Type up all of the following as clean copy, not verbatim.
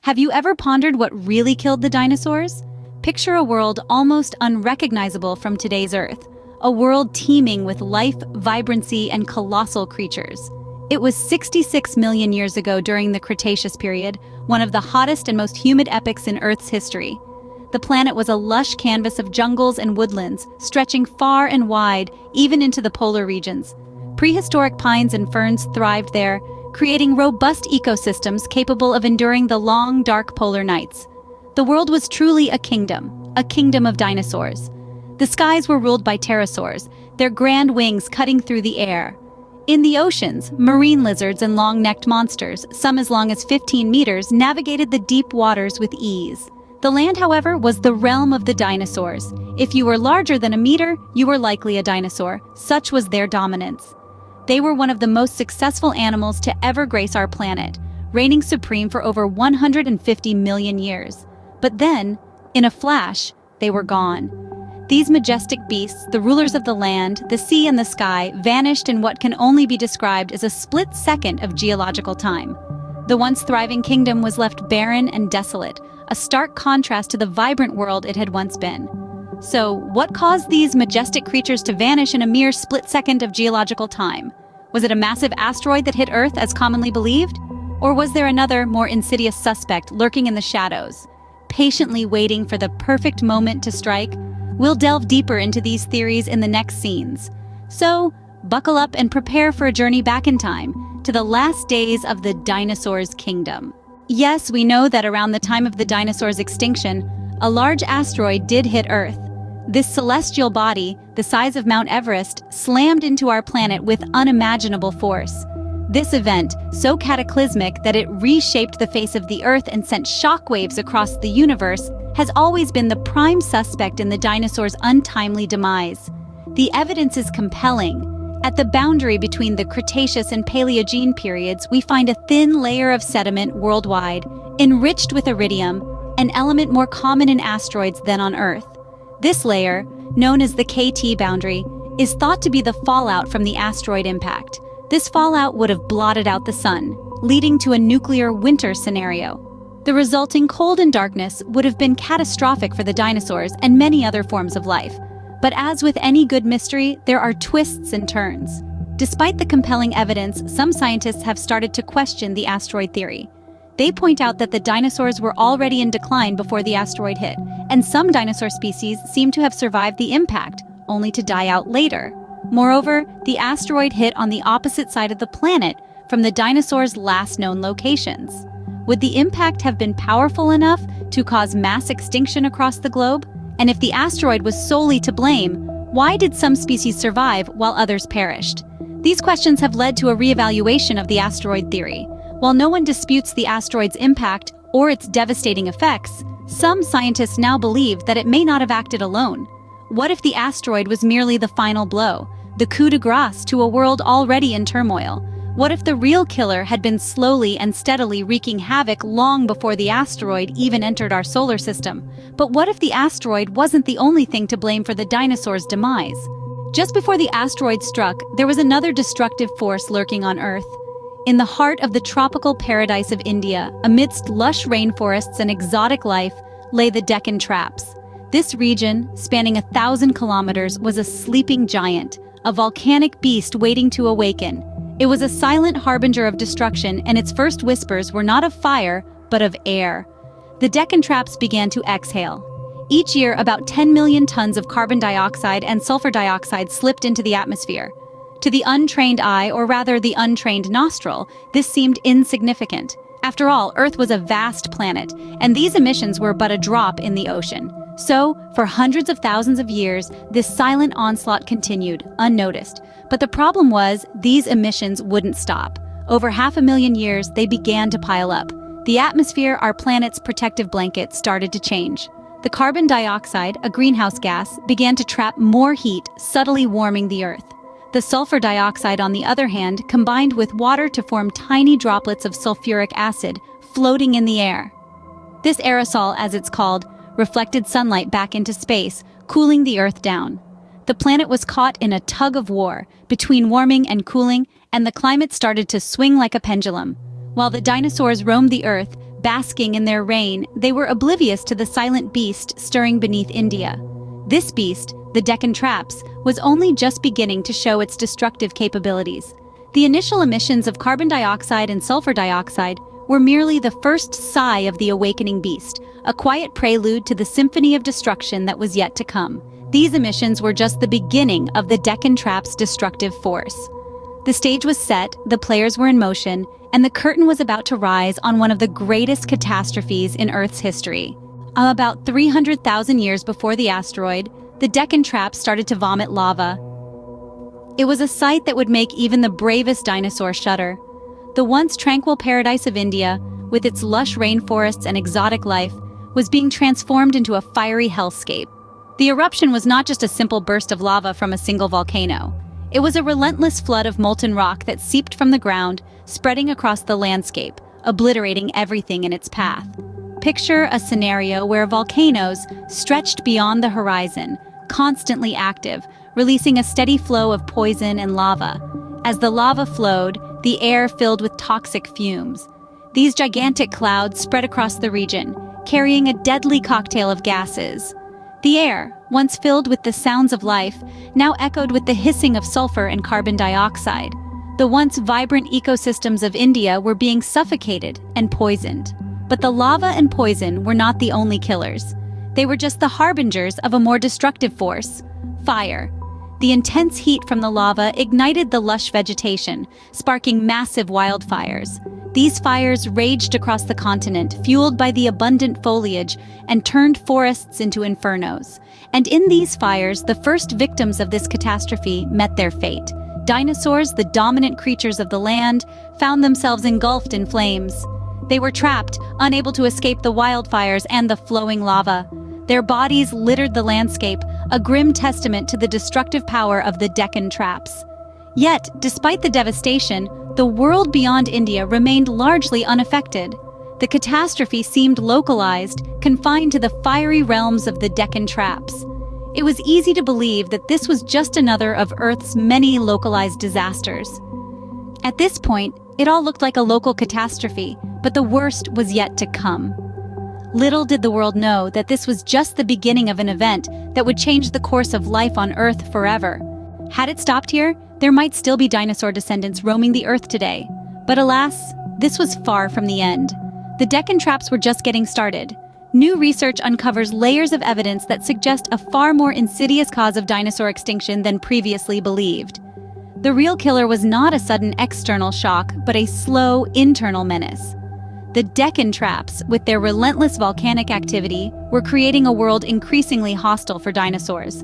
Have you ever pondered what really killed the dinosaurs? Picture a world almost unrecognizable from today's Earth, a world teeming with life, vibrancy, and colossal creatures. It was 66 million years ago during the Cretaceous Period, one of the hottest and most humid epochs in Earth's history. The planet was a lush canvas of jungles and woodlands, stretching far and wide, even into the polar regions. Prehistoric pines and ferns thrived there, creating robust ecosystems capable of enduring the long, dark polar nights. The world was truly a kingdom of dinosaurs. The skies were ruled by pterosaurs, their grand wings cutting through the air. In the oceans, marine lizards and long-necked monsters, some as long as 15 meters, navigated the deep waters with ease. The land, however, was the realm of the dinosaurs. If you were larger than a meter, you were likely a dinosaur. Such was their dominance. They were one of the most successful animals to ever grace our planet, reigning supreme for over 150 million years. But then, in a flash, they were gone. These majestic beasts, the rulers of the land, the sea and the sky, vanished in what can only be described as a split second of geological time. The once thriving kingdom was left barren and desolate, a stark contrast to the vibrant world it had once been. So, what caused these majestic creatures to vanish in a mere split second of geological time? Was it a massive asteroid that hit Earth as commonly believed? Or was there another, more insidious suspect lurking in the shadows, patiently waiting for the perfect moment to strike? We'll delve deeper into these theories in the next scenes. So, buckle up and prepare for a journey back in time, to the last days of the dinosaurs' kingdom. Yes, we know that around the time of the dinosaurs' extinction, a large asteroid did hit Earth. This celestial body, the size of Mount Everest, slammed into our planet with unimaginable force. This event, so cataclysmic that it reshaped the face of the Earth and sent shockwaves across the universe, has always been the prime suspect in the dinosaurs' untimely demise. The evidence is compelling. At the boundary between the Cretaceous and Paleogene periods, we find a thin layer of sediment worldwide, enriched with iridium, an element more common in asteroids than on Earth. This layer, known as the KT boundary, is thought to be the fallout from the asteroid impact. This fallout would have blotted out the sun, leading to a nuclear winter scenario. The resulting cold and darkness would have been catastrophic for the dinosaurs and many other forms of life. But as with any good mystery, there are twists and turns. Despite the compelling evidence, some scientists have started to question the asteroid theory. They point out that the dinosaurs were already in decline before the asteroid hit, and some dinosaur species seem to have survived the impact, only to die out later. Moreover, the asteroid hit on the opposite side of the planet from the dinosaurs' last known locations. Would the impact have been powerful enough to cause mass extinction across the globe? And if the asteroid was solely to blame, why did some species survive while others perished? These questions have led to a reevaluation of the asteroid theory. While no one disputes the asteroid's impact or its devastating effects, some scientists now believe that it may not have acted alone. What if the asteroid was merely the final blow, the coup de grace to a world already in turmoil? What if the real killer had been slowly and steadily wreaking havoc long before the asteroid even entered our solar system? But what if the asteroid wasn't the only thing to blame for the dinosaurs' demise? Just before the asteroid struck, there was another destructive force lurking on Earth. In the heart of the tropical paradise of India, amidst lush rainforests and exotic life, lay the Deccan Traps. This region, spanning 1,000 kilometers, was a sleeping giant, a volcanic beast waiting to awaken. It was a silent harbinger of destruction, and its first whispers were not of fire, but of air. The Deccan Traps began to exhale. Each year, about 10 million tons of carbon dioxide and sulfur dioxide slipped into the atmosphere. To the untrained eye, or rather the untrained nostril, this seemed insignificant. After all, Earth was a vast planet, and these emissions were but a drop in the ocean. So, for hundreds of thousands of years, this silent onslaught continued, unnoticed. But the problem was, these emissions wouldn't stop. Over 500,000 years, they began to pile up. The atmosphere, our planet's protective blanket, started to change. The carbon dioxide, a greenhouse gas, began to trap more heat, subtly warming the Earth. The sulfur dioxide, on the other hand, combined with water to form tiny droplets of sulfuric acid, floating in the air. This aerosol, as it's called, reflected sunlight back into space, cooling the Earth down. The planet was caught in a tug-of-war between warming and cooling, and the climate started to swing like a pendulum. While the dinosaurs roamed the Earth, basking in their reign, they were oblivious to the silent beast stirring beneath India. This beast, the Deccan Traps, was only just beginning to show its destructive capabilities. The initial emissions of carbon dioxide and sulfur dioxide were merely the first sigh of the awakening beast, a quiet prelude to the symphony of destruction that was yet to come. These emissions were just the beginning of the Deccan Traps' destructive force. The stage was set, the players were in motion, and the curtain was about to rise on one of the greatest catastrophes in Earth's history. About 300,000 years before the asteroid, the Deccan Traps started to vomit lava. It was a sight that would make even the bravest dinosaur shudder. The once tranquil paradise of India, with its lush rainforests and exotic life, was being transformed into a fiery hellscape. The eruption was not just a simple burst of lava from a single volcano. It was a relentless flood of molten rock that seeped from the ground, spreading across the landscape, obliterating everything in its path. Picture a scenario where volcanoes stretched beyond the horizon, constantly active, releasing a steady flow of poison and lava. As the lava flowed, the air filled with toxic fumes. These gigantic clouds spread across the region, carrying a deadly cocktail of gases. The air, once filled with the sounds of life, now echoed with the hissing of sulfur and carbon dioxide. The once vibrant ecosystems of India were being suffocated and poisoned. But the lava and poison were not the only killers. They were just the harbingers of a more destructive force: fire. The intense heat from the lava ignited the lush vegetation, sparking massive wildfires. These fires raged across the continent, fueled by the abundant foliage, and turned forests into infernos. And in these fires, the first victims of this catastrophe met their fate. Dinosaurs, the dominant creatures of the land, found themselves engulfed in flames. They were trapped, unable to escape the wildfires and the flowing lava. Their bodies littered the landscape, a grim testament to the destructive power of the Deccan Traps. Yet, despite the devastation, the world beyond India remained largely unaffected. The catastrophe seemed localized, confined to the fiery realms of the Deccan Traps. It was easy to believe that this was just another of Earth's many localized disasters. At this point, it all looked like a local catastrophe, but the worst was yet to come. Little did the world know that this was just the beginning of an event that would change the course of life on Earth forever. Had it stopped here, there might still be dinosaur descendants roaming the Earth today. But alas, this was far from the end. The Deccan Traps were just getting started. New research uncovers layers of evidence that suggest a far more insidious cause of dinosaur extinction than previously believed. The real killer was not a sudden external shock, but a slow, internal menace. The Deccan Traps, with their relentless volcanic activity, were creating a world increasingly hostile for dinosaurs.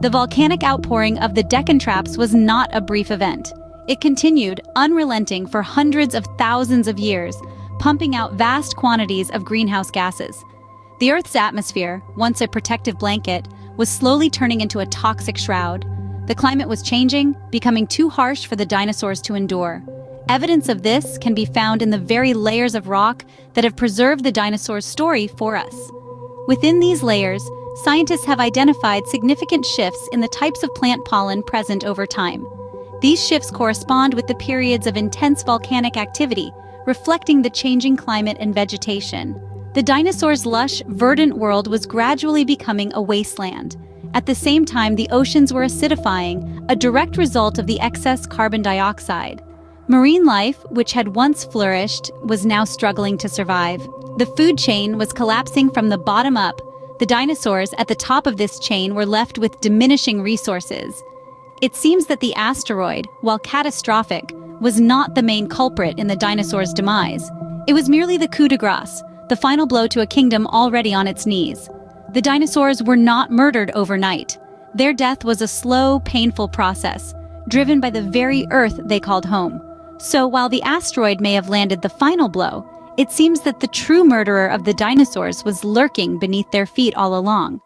The volcanic outpouring of the Deccan Traps was not a brief event. It continued, unrelenting for hundreds of thousands of years, pumping out vast quantities of greenhouse gases. The Earth's atmosphere, once a protective blanket, was slowly turning into a toxic shroud. The climate was changing, becoming too harsh for the dinosaurs to endure. Evidence of this can be found in the very layers of rock that have preserved the dinosaur's story for us. Within these layers, scientists have identified significant shifts in the types of plant pollen present over time. These shifts correspond with the periods of intense volcanic activity, reflecting the changing climate and vegetation. The dinosaurs' lush, verdant world was gradually becoming a wasteland. At the same time, the oceans were acidifying, a direct result of the excess carbon dioxide. Marine life, which had once flourished, was now struggling to survive. The food chain was collapsing from the bottom up. The dinosaurs at the top of this chain were left with diminishing resources. It seems that the asteroid, while catastrophic, was not the main culprit in the dinosaurs' demise. It was merely the coup de grace, the final blow to a kingdom already on its knees. The dinosaurs were not murdered overnight. Their death was a slow, painful process, driven by the very Earth they called home. So while the asteroid may have landed the final blow, it seems that the true murderer of the dinosaurs was lurking beneath their feet all along.